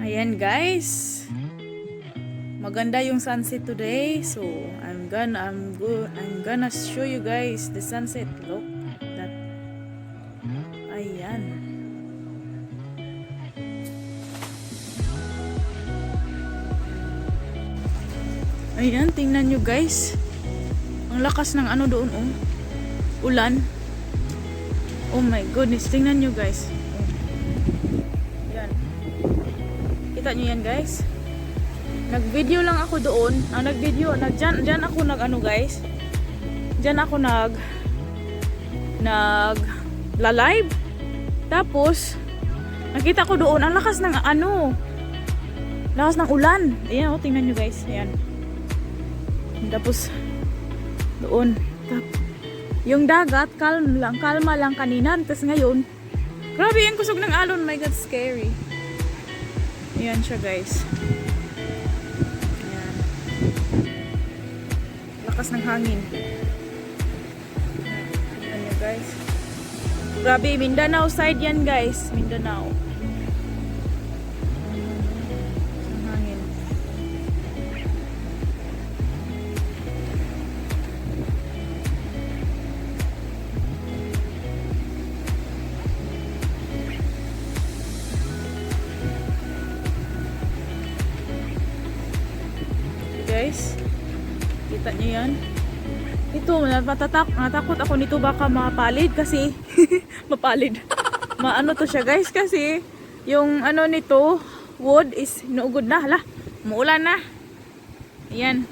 Ayan guys, maganda yung sunset today. So I'm gonna show you guys the sunset. Look that. Ayan. Ayan, tingnan nyo guys. Ang lakas ng ano doon, oh. Ulan. Oh my goodness, tingnan nyo guys. Yan. Kita nyo yan guys. Nag-video lang ako doon. Dyan ako nag-ano guys. Dyan ako nag-live. Tapos, nakita ko doon, ang lakas ng ano. Lakas ng ulan. Ayan, oh, tingnan nyo guys. Ayan. Tapos, doon. Yung dagat, kalma lang kanina. Tapos ngayon, grabe yung kusog ng alon. My God, scary. Ayan siya guys. Ayan. Lakas ng hangin. Ayan nyo guys. Grabe, Mindanao side yan guys. Mindanao. Ang hangin. Guys, kita nyo yan. Ito, natakot ako nito, baka mapalid kasi mapalid. Maano to siya guys kasi yung ano nito, wood is inuugod na. Hala, muulan na. Ayan.